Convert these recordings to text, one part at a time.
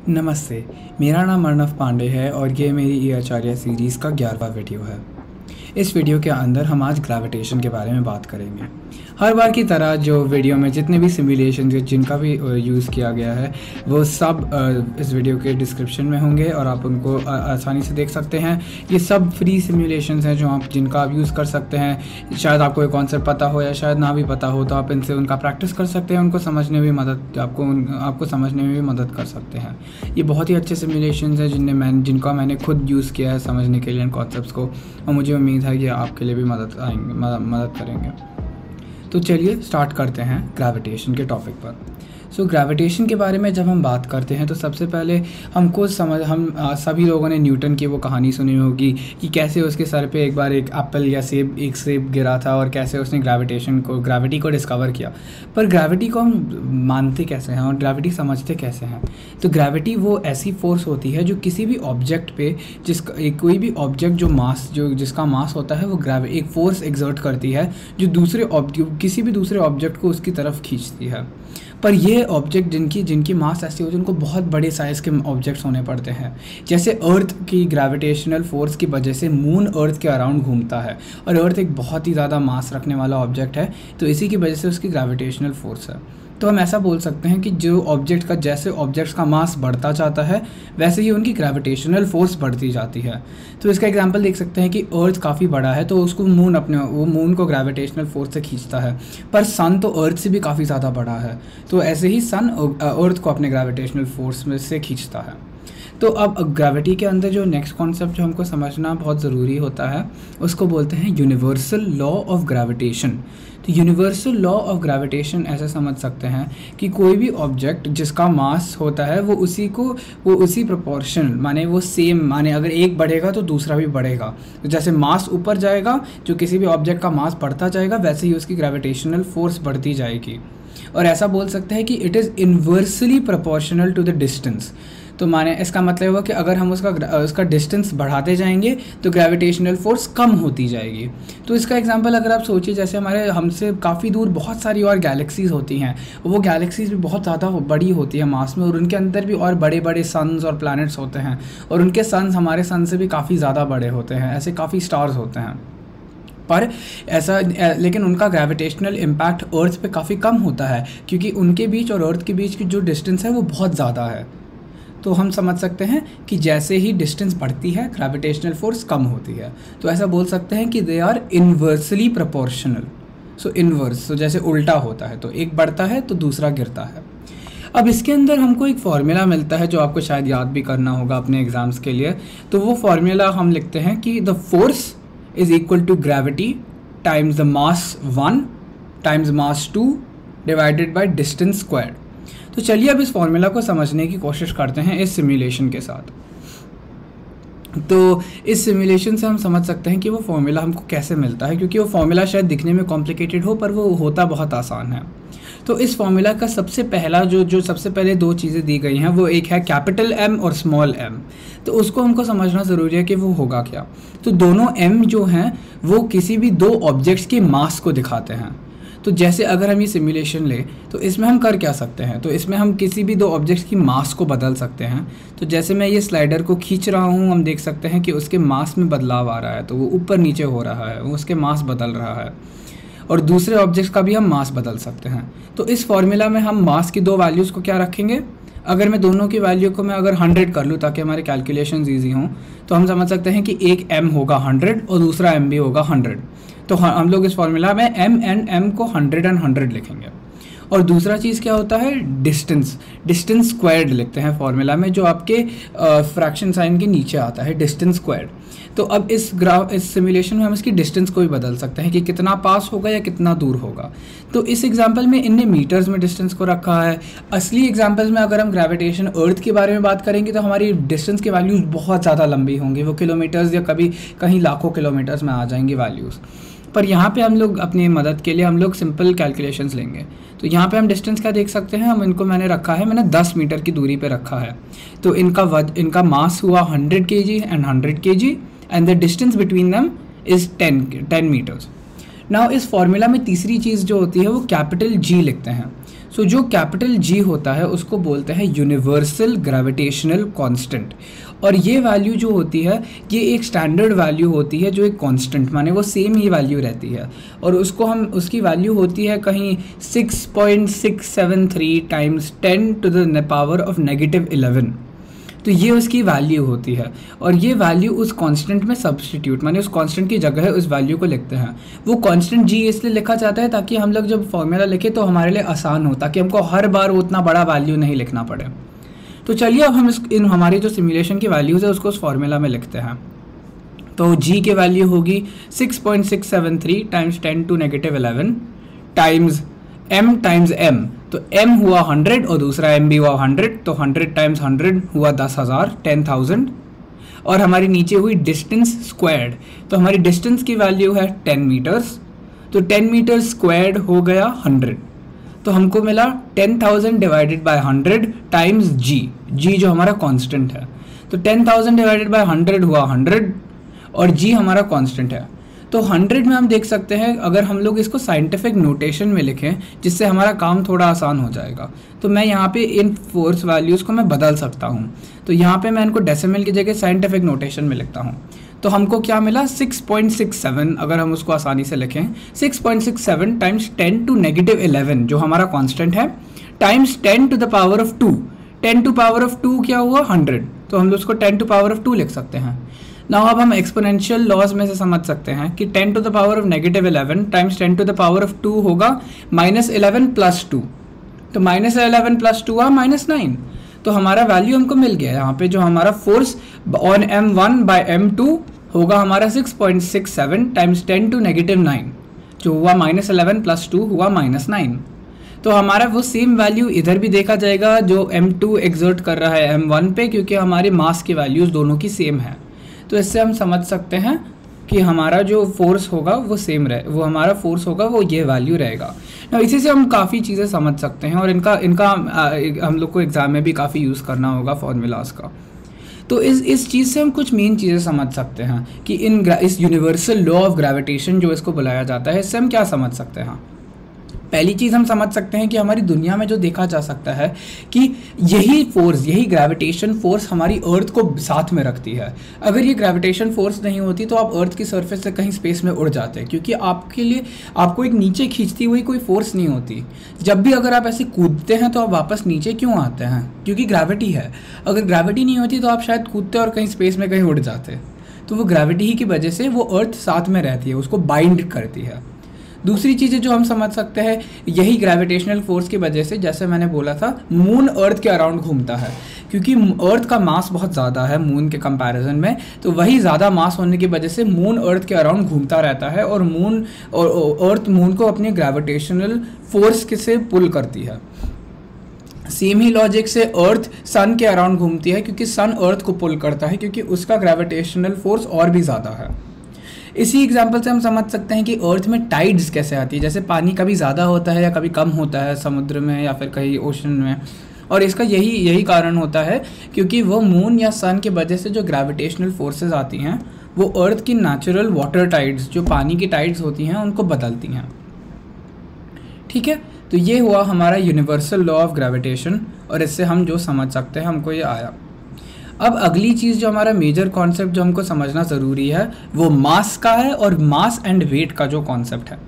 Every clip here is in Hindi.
नमस्ते, मेरा नाम अर्नव पांडे है और ये मेरी ई आचार्य सीरीज़ का 11वां वीडियो है। इस वीडियो के अंदर हम आज ग्रेविटेशन के बारे में बात करेंगे। हर बार की तरह जो वीडियो में जितने भी सिमुलेशन जिनका भी यूज़ किया गया है वो सब इस वीडियो के डिस्क्रिप्शन में होंगे और आप उनको आसानी से देख सकते हैं। ये सब फ्री सिमुलेशंस हैं जिनका आप यूज़ कर सकते हैं। शायद आपको एक कॉन्सेप्ट पता हो या शायद ना भी पता हो, तो आप इनसे उनका प्रैक्टिस कर सकते हैं, उनको समझने में मदद आपको समझने में भी मदद कर सकते हैं। ये बहुत ही अच्छे सिमुलेशंस हैं जिनका मैंने खुद यूज़ किया है समझने के लिए इन कॉन्सेप्ट्स को, और मुझे उम्मीद है कि आपके लिए भी मदद करेंगे। तो चलिए स्टार्ट करते हैं ग्रेविटेशन के टॉपिक पर। ग्रेविटेशन के बारे में जब हम बात करते हैं तो सबसे पहले हम सभी लोगों ने न्यूटन की वो कहानी सुनी होगी कि कैसे उसके सर पे एक बार एक एप्पल या सेब गिरा था और कैसे उसने ग्रेविटी को डिस्कवर किया। पर ग्रेविटी को हम मानते कैसे हैं और ग्रेविटी समझते कैसे हैं? तो ग्रेविटी वो ऐसी फोर्स होती है जो किसी भी ऑब्जेक्ट पे कोई भी ऑब्जेक्ट जिसका मास होता है वो एक फोर्स एग्जर्ट करती है जो किसी भी दूसरे ऑब्जेक्ट को उसकी तरफ खींचती है। पर ये ऑब्जेक्ट जिनकी मास ऐसी होती है उनको बहुत बड़े साइज़ के ऑब्जेक्ट्स होने पड़ते हैं। जैसे अर्थ की ग्रेविटेशनल फोर्स की वजह से मून अर्थ के अराउंड घूमता है और अर्थ एक बहुत ही ज़्यादा मास रखने वाला ऑब्जेक्ट है, तो इसी की वजह से उसकी ग्रेविटेशनल फोर्स है। तो हम ऐसा बोल सकते हैं कि जैसे ऑब्जेक्ट्स का मास बढ़ता जाता है वैसे ही उनकी ग्रेविटेशनल फोर्स बढ़ती जाती है। तो इसका एग्जांपल देख सकते हैं कि अर्थ काफ़ी बड़ा है तो उसको मून को ग्रेविटेशनल फोर्स से खींचता है, पर सन तो अर्थ से भी काफ़ी ज़्यादा बड़ा है, तो ऐसे ही सन अर्थ को अपने ग्रेविटेशनल फोर्स में से खींचता है। तो अब ग्रेविटी के अंदर जो नेक्स्ट कॉन्सेप्ट जो हमको समझना बहुत ज़रूरी होता है उसको बोलते हैं यूनिवर्सल लॉ ऑफ ग्रेविटेशन। तो यूनिवर्सल लॉ ऑफ ग्रेविटेशन ऐसे समझ सकते हैं कि कोई भी ऑब्जेक्ट जिसका मास होता है वो उसी प्रोपोर्शन माने अगर एक बढ़ेगा तो दूसरा भी बढ़ेगा। तो जैसे मास ऊपर जाएगा, जो किसी भी ऑब्जेक्ट का मास बढ़ता जाएगा, वैसे ही उसकी ग्रेविटेशनल फोर्स बढ़ती जाएगी। और ऐसा बोल सकते हैं कि it is inversely proportional to the distance. तो माने इसका मतलब हुआ कि अगर हम उसका डिस्टेंस बढ़ाते जाएंगे तो ग्रेविटेशनल फोर्स कम होती जाएगी। तो इसका एग्जांपल अगर आप सोचिए, जैसे हमसे काफ़ी दूर बहुत सारी और गैलेक्सीज़ होती हैं, वो गैलेक्सीज़ भी बहुत ज़्यादा बड़ी होती है मास में, और उनके अंदर भी और बड़े बड़े सन्स और प्लैनेट्स होते हैं, और उनके सन्स हमारे सन से भी काफ़ी ज़्यादा बड़े होते हैं। ऐसे काफ़ी स्टार्स होते हैं, लेकिन उनका ग्रेविटेशनल इम्पैक्ट अर्थ पे काफ़ी कम होता है क्योंकि उनके बीच और अर्थ के बीच की जो डिस्टेंस है वो बहुत ज़्यादा है। तो हम समझ सकते हैं कि जैसे ही डिस्टेंस बढ़ती है ग्रेविटेशनल फोर्स कम होती है। तो ऐसा बोल सकते हैं कि they are inversely proportional. Inverse जैसे उल्टा होता है, तो एक बढ़ता है तो दूसरा गिरता है। अब इसके अंदर हमको एक फार्मूला मिलता है जो आपको शायद याद भी करना होगा अपने एग्जाम्स के लिए। तो वो फार्मूला हम लिखते हैं कि the force is equal to gravity times the mass 1 times mass 2 divided by distance squared. तो चलिए अब इस फॉर्मूला को समझने की कोशिश करते हैं इस सिमुलेशन के साथ। तो इस सिमुलेशन से हम समझ सकते हैं कि वो फॉर्मूला हमको कैसे मिलता है, क्योंकि वो फॉर्मूला शायद दिखने में कॉम्प्लिकेटेड हो पर वो होता बहुत आसान है। तो इस फॉर्मूला का सबसे पहले दो चीज़ें दी गई हैं, वो एक है कैपिटल M और स्मॉल m। तो उसको हमको समझना ज़रूरी है कि वो होगा क्या। तो दोनों m जो हैं वो किसी भी दो ऑब्जेक्ट्स के मास को दिखाते हैं। तो जैसे अगर हम ये सिमुलेशन लें तो इसमें हम कर क्या सकते हैं, तो इसमें हम किसी भी दो ऑब्जेक्ट्स की मास को बदल सकते हैं। तो जैसे मैं ये स्लाइडर को खींच रहा हूँ, हम देख सकते हैं कि उसके मास में बदलाव आ रहा है, तो वो ऊपर नीचे हो रहा है, वो उसके मास बदल रहा है। और दूसरे ऑब्जेक्ट्स का भी हम मास बदल सकते हैं। तो इस फॉर्मूला में हम मास की दो वैल्यूज़ को क्या रखेंगे, अगर मैं दोनों की वैल्यू को अगर 100 कर लूँ ताकि हमारे कैलकुलेशंस ईजी हों, तो हम समझ सकते हैं कि एक m होगा 100 और दूसरा m भी होगा 100। तो हम लोग इस फॉर्मूला में m को 100 और 100 लिखेंगे। और दूसरा चीज़ क्या होता है, डिस्टेंस स्क्वायर्ड लिखते हैं फॉर्मूला में, जो आपके फ्रैक्शन साइन के नीचे आता है, डिस्टेंस स्क्वायर्ड। तो अब इस सिमुलेशन में हम इसकी डिस्टेंस को भी बदल सकते हैं कि कितना पास होगा या कितना दूर होगा। तो इस एग्जांपल में इनने मीटर्स में डिस्टेंस को रखा है। असली एग्जांपल्स में अगर हम ग्रेविटेशन अर्थ के बारे में बात करेंगे तो हमारी डिस्टेंस की वैल्यूज़ बहुत ज़्यादा लंबी होंगी, वो किलोमीटर्स या कहीं लाखों किलोमीटर्स में आ जाएंगी वैल्यूज़। पर यहाँ पे हम लोग अपनी मदद के लिए हम लोग सिंपल कैलकुलेशंस लेंगे। तो यहाँ पे हम डिस्टेंस क्या देख सकते हैं, मैंने 10 मीटर की दूरी पे रखा है। तो इनका मास हुआ 100 kg and 100 kg and the distance between them is 10 metres. Now इस फॉर्मूला में तीसरी चीज़ जो होती है वो कैपिटल G लिखते हैं। सो जो कैपिटल जी होता है उसको बोलते हैं यूनिवर्सल ग्रेविटेशनल कांस्टेंट, और ये वैल्यू जो होती है ये एक स्टैंडर्ड वैल्यू होती है जो एक कांस्टेंट माने वो सेम ही वैल्यू रहती है, और उसको हम उसकी वैल्यू होती है कहीं 6.673 times 10 to the power of -11। तो ये उसकी वैल्यू होती है, और ये वैल्यू उस कांस्टेंट में सब्स्टिट्यूट माने उस कांस्टेंट की जगह उस वैल्यू को लिखते हैं। वो कांस्टेंट जी इसलिए लिखा जाता है ताकि हम लोग जब फॉर्मूला लिखे तो हमारे लिए आसान हो, ताकि हमको हर बार उतना बड़ा वैल्यू नहीं लिखना पड़े। तो चलिए अब हम इन हमारी जो सिमुलेशन की वैल्यूज़ है उसको उस फॉर्मूला में लिखते हैं। तो जी की वैल्यू होगी 6.673 टाइम्स 10 टू -11 टाइम्स m, तो m हुआ 100 और दूसरा m भी हुआ 100, तो 100 टाइम्स 100 हुआ 10,000 10,000, और हमारी नीचे हुई डिस्टेंस स्क्वायर्ड, तो हमारी डिस्टेंस की वैल्यू है 10 मीटर्स, तो 10 मीटर स्क्वायर्ड हो गया 100, तो हमको मिला 10,000 डिवाइडेड बाय 100 टाइम्स जी जो हमारा कांस्टेंट है। तो 10,000 डिवाइडेड बाय 100 हुआ 100 और जी हमारा कांस्टेंट है। तो 100 में हम देख सकते हैं अगर हम लोग इसको साइंटिफिक नोटेशन में लिखें जिससे हमारा काम थोड़ा आसान हो जाएगा, तो मैं यहाँ पे इन फोर्स वैल्यूज़ को मैं बदल सकता हूँ। तो यहाँ पे मैं इनको डेसिमल की जगह साइंटिफिक नोटेशन में लिखता हूँ। तो हमको क्या मिला 6.67, अगर हम उसको आसानी से लिखें 6.67 टाइम्स 10 टू -11 जो हमारा कांस्टेंट है, times 10 to the power of 2, 10 to power of 2 क्या हुआ 100, तो हम उसको 10 टू पावर ऑफ 2 लिख सकते हैं। नाउ अब हम एक्सपोनेंशियल लॉज में से समझ सकते हैं कि 10 to the power of -11 times 10 to the power of 2 होगा -11 प्लस 2, तो -11 प्लस 2 हुआ -9, तो हमारा वैल्यू हमको मिल गया। यहाँ पे जो हमारा force on m1 bye m2 होगा हमारा 6.67 टाइम्स 10 टू -9, जो हुआ -11 प्लस 2 हुआ -9। तो हमारा वो सेम वैल्यू इधर भी देखा जाएगा जो m2 एक्सर्ट कर रहा है m1 पे, क्योंकि हमारे मास की वैल्यूज़ दोनों की सेम है। तो इससे हम समझ सकते हैं कि हमारा जो फोर्स होगा वो सेम रहे, वो हमारा फोर्स होगा वो ये वैल्यू रहेगा। ना इसी से हम काफ़ी चीज़ें समझ सकते हैं, और इनका हम लोग को एग्ज़ाम में भी काफ़ी यूज़ करना होगा फॉर्मूलाज का। तो इस चीज़ से हम कुछ मेन चीज़ें समझ सकते हैं कि इस यूनिवर्सल लॉ ऑफ ग्रेविटेशन जो इसको बुलाया जाता है, इससे हम क्या समझ सकते हैं। पहली चीज़ हम समझ सकते हैं कि हमारी दुनिया में जो देखा जा सकता है कि यही फोर्स, यही ग्रेविटेशन फोर्स हमारी अर्थ को साथ में रखती है। अगर ये ग्रेविटेशन फोर्स नहीं होती तो आप अर्थ की सरफेस से कहीं स्पेस में उड़ जाते, क्योंकि आपके लिए आपको एक नीचे खींचती हुई कोई फोर्स नहीं होती। जब भी अगर आप ऐसे कूदते हैं तो आप वापस नीचे क्यों आते हैं, क्योंकि ग्रेविटी है। अगर ग्रेविटी नहीं होती तो आप शायद कूदते और कहीं स्पेस में कहीं उड़ जाते। तो वो ग्रेविटी ही की वजह से वो अर्थ साथ में रहती है, उसको बाइंड करती है। दूसरी चीज़ें जो हम समझ सकते हैं, यही ग्रेविटेशनल फोर्स की वजह से, जैसे मैंने बोला था, मून अर्थ के अराउंड घूमता है, क्योंकि अर्थ का मास बहुत ज़्यादा है मून के कंपैरिजन में। तो वही ज़्यादा मास होने की वजह से मून अर्थ के अराउंड घूमता रहता है, और अर्थ मून को अपने ग्रेविटेशनल फोर्स से पुल करती है। सेम ही लॉजिक से अर्थ सन के अराउंड घूमती है, क्योंकि सन अर्थ को पुल करता है, क्योंकि उसका ग्रेविटेशनल फोर्स और भी ज़्यादा है। इसी एग्जाम्पल से हम समझ सकते हैं कि अर्थ में टाइड्स कैसे आती है। जैसे पानी कभी ज़्यादा होता है या कभी कम होता है समुद्र में या फिर कहीं ओशन में, और इसका यही कारण होता है क्योंकि वो मून या सन की वजह से जो ग्रेविटेशनल फोर्सेस आती हैं वो अर्थ की नेचुरल वाटर टाइड्स, जो पानी की टाइड्स होती हैं, उनको बदलती हैं। ठीक है, तो ये हुआ हमारा यूनिवर्सल लॉ ऑफ ग्रेविटेशन, और इससे हम जो समझ सकते हैं हमको ये आया। अब अगली चीज़ जो हमारा मेजर कॉन्सेप्ट जो हमको समझना ज़रूरी है वो मास का है, और मास एंड वेट का जो कॉन्सेप्ट है।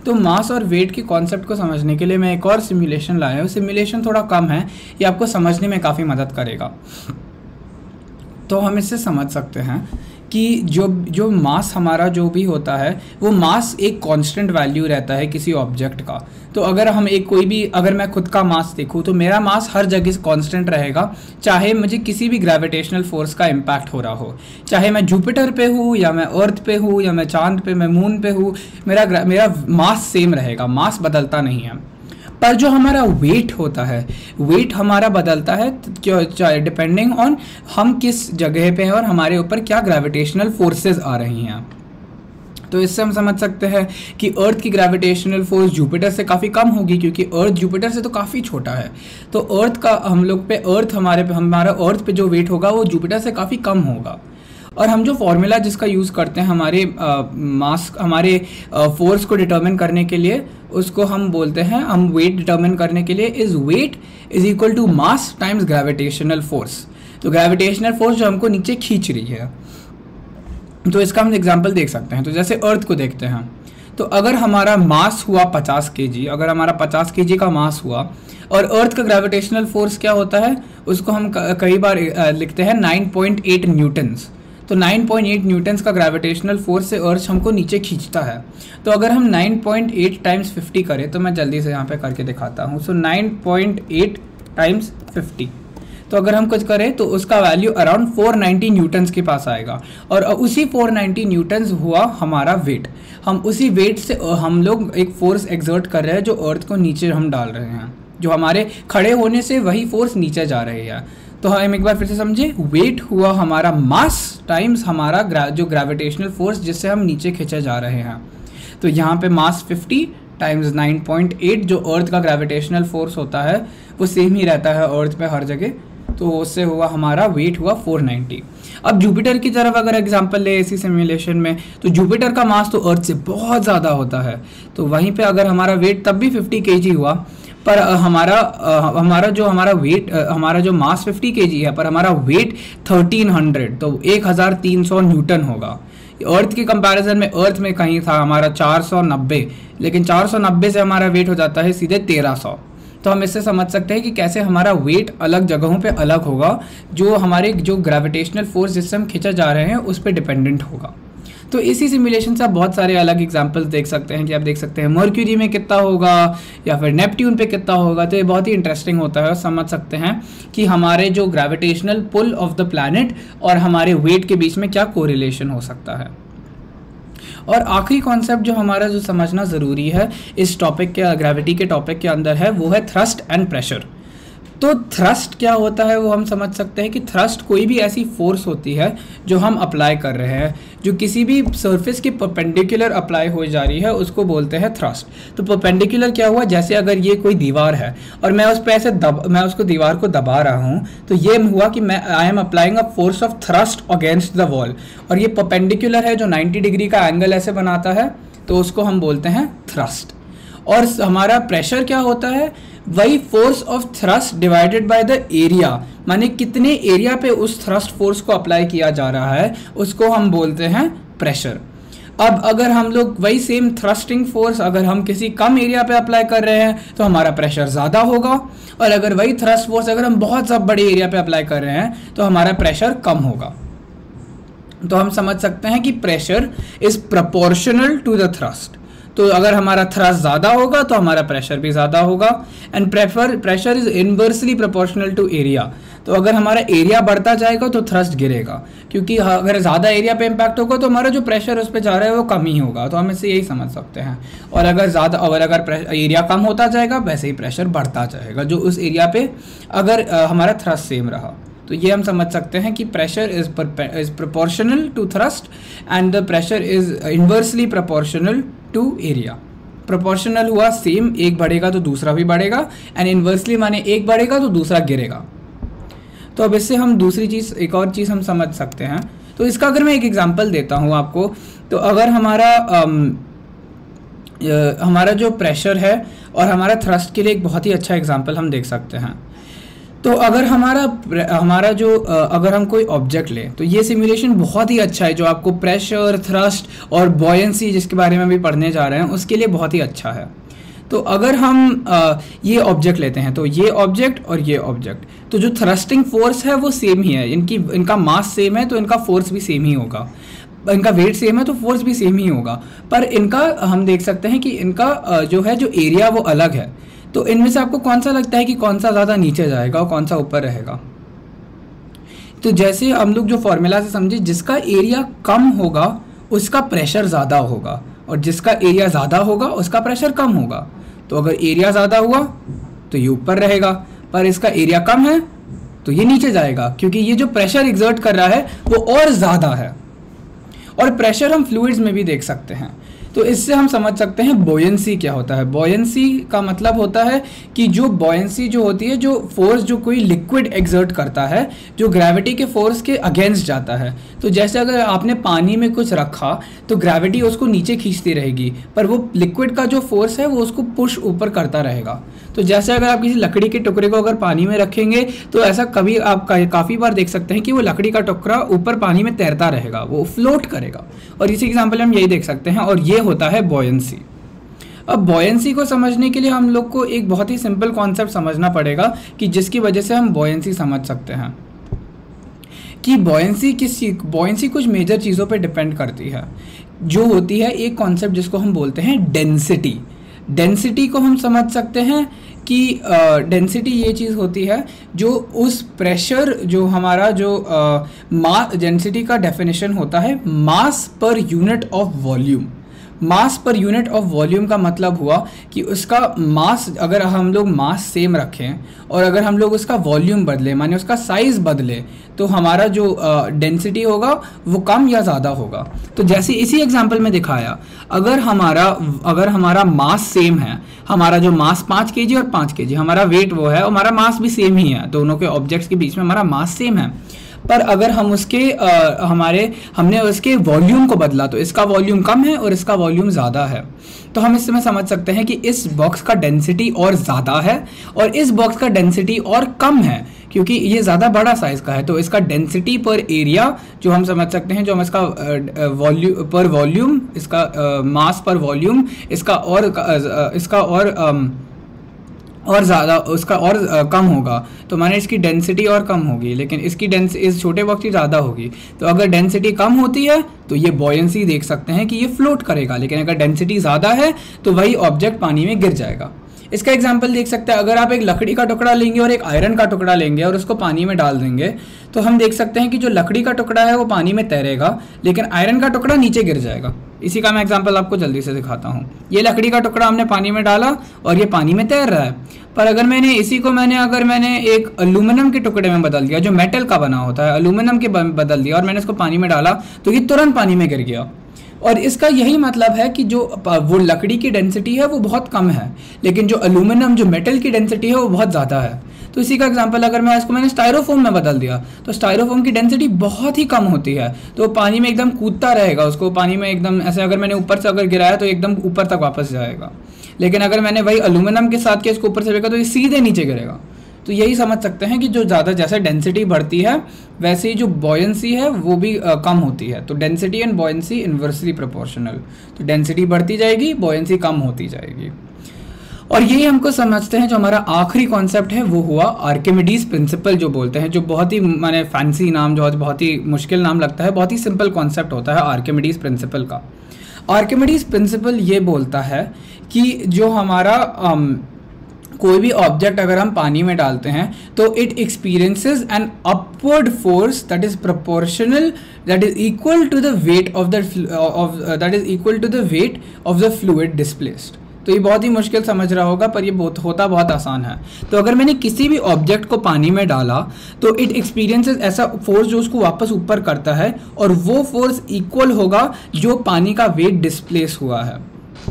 तो मास और वेट के कॉन्सेप्ट को समझने के लिए मैं एक और सिमुलेशन लाया हूँ। सिमुलेशन थोड़ा कम है, ये आपको समझने में काफ़ी मदद करेगा। तो हम इससे समझ सकते हैं कि जो मास हमारा जो भी होता है वो मास एक कांस्टेंट वैल्यू रहता है किसी ऑब्जेक्ट का। तो अगर हम अगर मैं खुद का मास देखूँ तो मेरा मास हर जगह कांस्टेंट रहेगा, चाहे मुझे किसी भी ग्रेविटेशनल फोर्स का इम्पैक्ट हो रहा हो, चाहे मैं जुपिटर पे हूँ या मैं अर्थ पे हूँ या मैं चांद पे, मैं मून पे हूँ, मेरा मास सेम रहेगा, मास बदलता नहीं है। पर जो हमारा वेट होता है, वेट हमारा बदलता है डिपेंडिंग ऑन हम किस जगह पे हैं और हमारे ऊपर क्या ग्रेविटेशनल फोर्सेस आ रही हैं। तो इससे हम समझ सकते हैं कि अर्थ की ग्रेविटेशनल फोर्स जुपिटर से काफ़ी कम होगी, क्योंकि अर्थ जुपिटर से तो काफ़ी छोटा है। तो अर्थ का हम लोग पे हमारा अर्थ पे जो वेट होगा वो जुपिटर से काफ़ी कम होगा। और हम जो फॉर्मूला जिसका यूज़ करते हैं हमारे मास हमारे फोर्स को डिटर्मिन करने के लिए, उसको हम बोलते हैं, हम वेट डिटर्मिन करने के लिए is weight is equal to mass times gravitational force. तो ग्रेविटेशनल फोर्स जो हमको नीचे खींच रही है, तो इसका हम एग्जांपल देख सकते हैं। तो जैसे अर्थ को देखते हैं, तो अगर हमारा मास हुआ 50 kg, अगर हमारा 50 kg का मास हुआ और अर्थ का ग्रेविटेशनल फोर्स क्या होता है, उसको हम कई बार लिखते हैं 9.8 न्यूटन्स। तो 9.8 न्यूटन्स का ग्रेविटेशनल फोर्स से अर्थ हमको नीचे खींचता है। तो अगर हम 9.8 टाइम्स 50 करें, तो मैं जल्दी से यहाँ पे करके दिखाता हूँ। सो 9.8 टाइम्स 50, तो अगर हम कुछ करें तो उसका वैल्यू अराउंड 490 न्यूटन्स के पास आएगा। और उसी 490 न्यूटन्स हुआ हमारा वेट। हम उसी वेट से हम लोग एक फोर्स एक्सर्ट कर रहे हैं जो अर्थ को नीचे हम डाल रहे हैं, जो हमारे खड़े होने से वही फोर्स नीचे जा रही है। तो हम एक बार फिर से समझे, वेट हुआ हमारा मास टाइम्स हमारा जो ग्रेविटेशनल फोर्स जिससे हम नीचे खींचे जा रहे हैं। तो यहाँ पे मास 50 टाइम्स 9.8 जो अर्थ का ग्रेविटेशनल फोर्स होता है वो सेम ही रहता है अर्थ पे हर जगह, तो उससे हुआ हमारा वेट हुआ 490। अब जुपिटर की तरफ अगर एग्जांपल ले इसी सिमुलेशन में, तो जुपिटर का मास तो अर्थ से बहुत ज़्यादा होता है। तो वहीं पे अगर हमारा वेट तब भी 50 kg हुआ, पर हमारा जो मास 50 kg है, पर हमारा वेट 1300, तो 1300 न्यूटन होगा। अर्थ के कंपैरिजन में अर्थ में कहीं था हमारा 490, लेकिन 490 से हमारा वेट हो जाता है सीधे 1300। तो हम इससे समझ सकते हैं कि कैसे हमारा वेट अलग जगहों पे अलग होगा, जो हमारे जो ग्रेविटेशनल फोर्स जिससे हम खींचे जा रहे हैं उस पर डिपेंडेंट होगा। तो इसी सिमुलेशन से आप बहुत सारे अलग एग्जांपल्स देख सकते हैं कि आप देख सकते हैं मर्क्यूरी में कितना होगा या फिर नेपट्यून पे कितना होगा। तो ये बहुत ही इंटरेस्टिंग होता है और समझ सकते हैं कि हमारे जो gravitational pull of the planet और हमारे वेट के बीच में क्या कोरिलेशन हो सकता है। और आखिरी कॉन्सेप्ट जो हमारा जो समझना ज़रूरी है इस टॉपिक के, ग्रेविटी के टॉपिक के अंदर है, वो है थ्रस्ट एंड प्रेशर। तो थ्रस्ट क्या होता है वो हम समझ सकते हैं कि थ्रस्ट कोई भी ऐसी फोर्स होती है जो हम अप्लाई कर रहे हैं, जो किसी भी सरफेस के परपेंडिकुलर अप्लाई हो जा रही है, उसको बोलते हैं थ्रस्ट। तो परपेंडिकुलर क्या हुआ, जैसे अगर ये कोई दीवार है और मैं उस पर ऐसे मैं उसको दीवार को दबा रहा हूँ, तो ये हुआ कि मैं I am applying a force of thrust against the wall, और ये परपेंडिकुलर है जो 90 डिग्री का एंगल ऐसे बनाता है, तो उसको हम बोलते हैं थ्रस्ट। और हमारा प्रेशर क्या होता है, वही force of thrust divided by the area, माने कितने एरिया पे उस थ्रस्ट फोर्स को अप्लाई किया जा रहा है, उसको हम बोलते हैं प्रेशर। अब अगर हम लोग वही सेम थ्रस्टिंग फोर्स अगर हम किसी कम एरिया पे अप्लाई कर रहे हैं तो हमारा प्रेशर ज़्यादा होगा, और अगर वही थ्रस्ट फोर्स अगर हम बहुत सब बड़े एरिया पे अप्लाई कर रहे हैं तो हमारा प्रेशर कम होगा। तो हम समझ सकते हैं कि pressure is proportional to the thrust. तो अगर हमारा थ्रस्ट ज़्यादा होगा तो हमारा प्रेशर भी ज़्यादा होगा, and pressure is inversely proportional to area. तो अगर हमारा एरिया बढ़ता जाएगा तो थ्रस्ट गिरेगा, क्योंकि अगर ज़्यादा एरिया पे इम्पैक्ट होगा तो हमारा जो प्रेशर उस पर जा रहा है वो कम ही होगा। तो हम इससे यही समझ सकते हैं। और अगर एरिया कम होता जाएगा वैसे ही प्रेशर बढ़ता जाएगा, जो उस एरिया पे अगर हमारा थ्रस्ट सेम रहा। तो ये हम समझ सकते हैं कि pressure is proportional to thrust and the pressure is inversely proportional to area. Proportional हुआ सेम, एक बढ़ेगा तो दूसरा भी बढ़ेगा, एंड इन्वर्सली माने एक बढ़ेगा तो दूसरा गिरेगा। तो अब इससे हम दूसरी चीज़, एक और चीज़ हम समझ सकते हैं। तो इसका अगर मैं एक एग्जांपल देता हूँ आपको, तो अगर हमारा जो प्रेशर है और हमारा थ्रस्ट के लिए एक बहुत ही अच्छा एग्जांपल हम देख सकते हैं। तो अगर अगर हम कोई ऑब्जेक्ट लें, तो ये सिमुलेशन बहुत ही अच्छा है, जो आपको प्रेशर, थ्रस्ट और बॉयंसी जिसके बारे में भी पढ़ने जा रहे हैं उसके लिए बहुत ही अच्छा है। तो अगर हम ये ऑब्जेक्ट लेते हैं, तो ये ऑब्जेक्ट और ये ऑब्जेक्ट, तो जो थ्रस्टिंग फोर्स है वो सेम ही है, इनका मास सेम है तो इनका फोर्स भी सेम ही होगा, इनका वेट सेम है तो फोर्स भी सेम ही होगा। पर इनका हम देख सकते हैं कि इनका जो एरिया वो अलग है। तो इनमें से आपको कौन सा लगता है कि कौन सा ज़्यादा नीचे जाएगा और कौन सा ऊपर रहेगा? तो जैसे हम लोग जो फॉर्मूला से समझे, जिसका एरिया कम होगा उसका प्रेशर ज़्यादा होगा, और जिसका एरिया ज़्यादा होगा उसका प्रेशर कम होगा। तो अगर एरिया ज़्यादा हुआ तो ये ऊपर रहेगा, पर इसका एरिया कम है तो ये नीचे जाएगा, क्योंकि ये जो प्रेशर एग्जर्ट कर रहा है वो और ज़्यादा है। और प्रेशर हम फ्लूइड्स में भी देख सकते हैं। तो इससे हम समझ सकते हैं बॉयंसी क्या होता है। बॉयंसी का मतलब होता है कि जो बॉयंसी जो होती है, जो फोर्स जो कोई लिक्विड एग्जर्ट करता है, जो ग्रेविटी के फोर्स के अगेंस्ट जाता है। तो जैसे अगर आपने पानी में कुछ रखा तो ग्रेविटी उसको नीचे खींचती रहेगी, पर वो लिक्विड का जो फोर्स है वो उसको पुश ऊपर करता रहेगा। तो जैसे अगर आप किसी लकड़ी के टुकड़े को अगर पानी में रखेंगे तो ऐसा कभी आप काफ़ी बार देख सकते हैं कि वो लकड़ी का टुकड़ा ऊपर पानी में तैरता रहेगा, वो फ्लोट करेगा। और इसी एग्जाम्पल हम यही देख सकते हैं, और ये होता है बॉयंसी। अब बॉयंसी को समझने के लिए हम लोग को एक बहुत ही सिंपल कॉन्सेप्ट समझना पड़ेगा कि जिसकी वजह से हम बॉयंसी समझ सकते हैं कि बॉयंसी कुछ मेजर चीज़ों पे डिपेंड करती है, जो होती है एक कॉन्सेप्ट जिसको हम बोलते हैं डेंसिटी। डेंसिटी को हम समझ सकते हैं कि डेंसिटी ये चीज़ होती है जो उस प्रेशर जो हमारा जो डेंसिटी का डेफिनेशन होता है मास per unit of volume. Mass per unit of volume का मतलब हुआ कि उसका मास, अगर हम लोग मास सेम रखें और अगर हम लोग उसका वॉल्यूम बदले, माने उसका साइज़ बदले, तो हमारा जो डेंसिटी होगा वो कम या ज़्यादा होगा। तो जैसे इसी एग्जांपल में दिखाया, अगर हमारा मास सेम है, हमारा जो मास 5 kg और 5 kg, हमारा वेट वो है, हमारा मास भी सेम ही है, दोनों के ऑब्जेक्ट्स के बीच में हमारा मास सेम है, पर अगर हम हमने उसके वॉल्यूम को बदला तो इसका वॉल्यूम कम है और इसका वॉल्यूम ज़्यादा है, तो हम इससे समझ सकते हैं कि इस बॉक्स का डेंसिटी और ज़्यादा है और इस बॉक्स का डेंसिटी और कम है, क्योंकि ये ज़्यादा बड़ा साइज़ का है। तो इसका डेंसिटी पर एरिया जो हम समझ सकते हैं, जो हम इसका वॉल्यूम, इसका मास पर वॉल्यूम, इसका और ज़्यादा, उसका और कम होगा, तो माने इसकी डेंसिटी और कम होगी, लेकिन इसकी इस छोटे बॉक्स की ज़्यादा होगी। तो अगर डेंसिटी कम होती है तो ये बॉयंसी देख सकते हैं कि ये फ्लोट करेगा, लेकिन अगर डेंसिटी ज़्यादा है तो वही ऑब्जेक्ट पानी में गिर जाएगा। इसका एग्जाम्पल देख सकते हैं, अगर आप एक लकड़ी का टुकड़ा लेंगे और एक आयरन का टुकड़ा लेंगे और उसको पानी में डाल देंगे, तो हम देख सकते हैं कि जो लकड़ी का टुकड़ा है वो पानी में तैरेगा, लेकिन आयरन का टुकड़ा नीचे गिर जाएगा। इसी का मैं एग्जांपल आपको जल्दी से दिखाता हूँ। ये लकड़ी का टुकड़ा हमने पानी में डाला और ये पानी में तैर रहा है, पर अगर मैंने एक एल्यूमिनियम के टुकड़े में बदल दिया, जो मेटल का बना होता है, एल्यूमिनियम के बदल दिया और मैंने इसको पानी में डाला, तो ये तुरंत पानी में गिर गया। और इसका यही मतलब है कि जो वो लकड़ी की डेंसिटी है वो बहुत कम है, लेकिन जो एल्यूमिनियम, जो मेटल की डेंसिटी है वो बहुत ज़्यादा है। तो इसी का एग्जांपल, अगर मैंने स्टायरोफोम में बदल दिया, तो स्टायरोफोम की डेंसिटी बहुत ही कम होती है, तो पानी में एकदम कूदता रहेगा, उसको पानी में एकदम ऐसे, अगर मैंने ऊपर से अगर गिराया तो एकदम ऊपर तक वापस जाएगा। लेकिन अगर मैंने वही एल्यूमिनियम के साथ किया, इसको ऊपर से फेंका, तो ये सीधे नीचे गिरेगा। तो यही समझ सकते हैं कि जो ज़्यादा जैसे डेंसिटी बढ़ती है वैसे ही जो बॉयंसी है वो भी कम होती है। तो density and buoyancy inversely proportional, तो डेंसिटी बढ़ती जाएगी, बॉयंसी कम होती जाएगी। और यही हमको समझते हैं, जो हमारा आखिरी कॉन्सेप्ट है वो हुआ आर्किमिडीज प्रिंसिपल, जो बोलते हैं, जो बहुत ही माने फैंसी नाम, जो बहुत ही मुश्किल नाम लगता है, बहुत ही सिंपल कॉन्सेप्ट होता है आर्किमिडीज प्रिंसिपल का। आर्किमिडीज प्रिंसिपल ये बोलता है कि जो हमारा कोई भी ऑब्जेक्ट अगर हम पानी में डालते हैं तो it experiences an upward force that is proportional, that is equal to the weight of the fluid displaced. तो ये बहुत ही मुश्किल समझ रहा होगा, पर ये होता बहुत आसान है। तो अगर मैंने किसी भी ऑब्जेक्ट को पानी में डाला तो इट एक्सपीरियंसेस ऐसा फोर्स जो उसको वापस ऊपर करता है, और वो फोर्स इक्वल होगा जो पानी का वेट डिस्प्लेस हुआ है।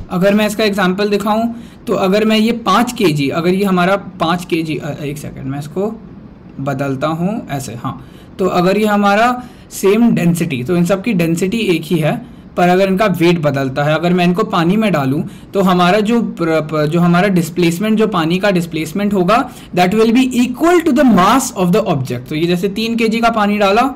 अगर मैं इसका एग्जांपल दिखाऊं तो अगर मैं ये 5 kg, अगर ये हमारा 5 kg, एक सेकंड मैं इसको बदलता हूं ऐसे, हाँ, तो अगर ये हमारा सेम डेंसिटी, तो इन सब की डेंसिटी एक ही है, पर अगर इनका वेट बदलता है, अगर मैं इनको पानी में डालूं तो हमारा जो हमारा डिस्प्लेसमेंट, जो पानी का डिस्प्लेसमेंट होगा, that will be equal to the mass of the object. तो ये जैसे 3 kg का पानी डाला,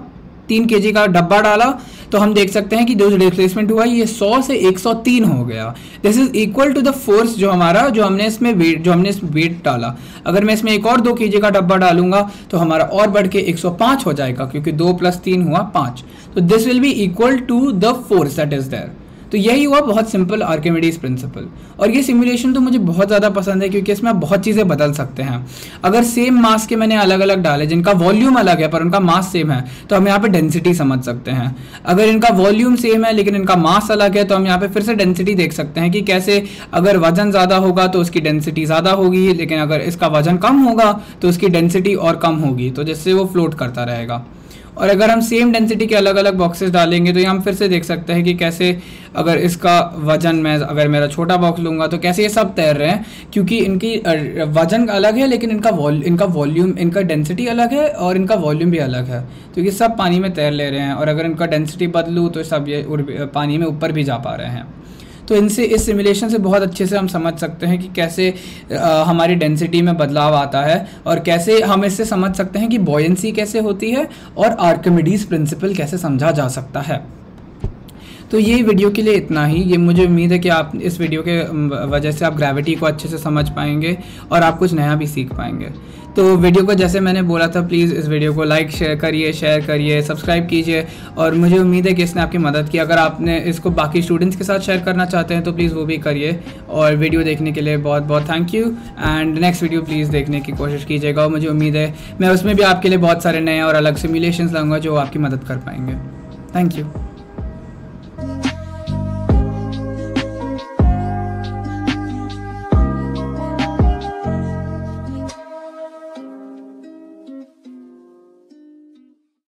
3 kg का डब्बा डाला, तो हम देख सकते हैं कि जो डिस्प्लेसमेंट हुआ ये 100 से 103 हो गया। This is equal to the force जो हमने इसमें वेट डाला। अगर मैं इसमें एक और 2 kg का डब्बा डालूंगा तो हमारा और बढ़ के 105 हो जाएगा, क्योंकि 2 + 3 हुआ 5। तो this will be equal to the force that is there. तो यही हुआ बहुत सिंपल आर्किमिडीज प्रिंसिपल। और ये सिमुलेशन तो मुझे बहुत ज़्यादा पसंद है, क्योंकि इसमें आप बहुत चीज़ें बदल सकते हैं। अगर सेम मास के मैंने अलग अलग डाले, जिनका वॉल्यूम अलग है पर उनका मास सेम है, तो हम यहाँ पे डेंसिटी समझ सकते हैं। अगर इनका वॉल्यूम सेम है लेकिन इनका मास अलग है, तो हम यहाँ पे फिर से डेंसिटी देख सकते हैं कि कैसे अगर वजन ज़्यादा होगा तो उसकी डेंसिटी ज़्यादा होगी, लेकिन अगर इसका वजन कम होगा तो उसकी डेंसिटी और कम होगी, तो जिससे वो फ्लोट करता रहेगा। और अगर हम सेम डेंसिटी के अलग अलग बॉक्सेस डालेंगे तो ये हम फिर से देख सकते हैं कि कैसे अगर इसका वजन मैं अगर मेरा छोटा बॉक्स लूँगा तो कैसे ये सब तैर रहे हैं, क्योंकि इनकी वजन अलग है लेकिन इनका वॉल्यूम इनका डेंसिटी अलग है और इनका वॉल्यूम भी अलग है, तो ये सब पानी में तैर ले रहे हैं। और अगर इनका डेंसिटी बदलूँ तो सब ये पानी में ऊपर भी जा पा रहे हैं। तो इनसे इस सिमुलेशन से बहुत अच्छे से हम समझ सकते हैं कि कैसे हमारी डेंसिटी में बदलाव आता है और कैसे हम इससे समझ सकते हैं कि बॉयंसी कैसे होती है और आर्किमिडीज प्रिंसिपल कैसे समझा जा सकता है। तो ये वीडियो के लिए इतना ही। ये मुझे उम्मीद है कि आप इस वीडियो के वजह से आप ग्रेविटी को अच्छे से समझ पाएंगे और आप कुछ नया भी सीख पाएंगे। तो वीडियो को जैसे मैंने बोला था, प्लीज़ इस वीडियो को लाइक शेयर करिए, सब्सक्राइब कीजिए और मुझे उम्मीद है कि इसने आपकी मदद की। अगर आपने इसको बाकी स्टूडेंट्स के साथ शेयर करना चाहते हैं तो प्लीज़ वो भी करिए। और वीडियो देखने के लिए बहुत बहुत thank you and next video please देखने की कोशिश कीजिएगा और मुझे उम्मीद है मैं उसमें भी आपके लिए बहुत सारे नए और अलग सिमुलेशंस लाऊंगा जो आपकी मदद कर पाएंगे। Thank you.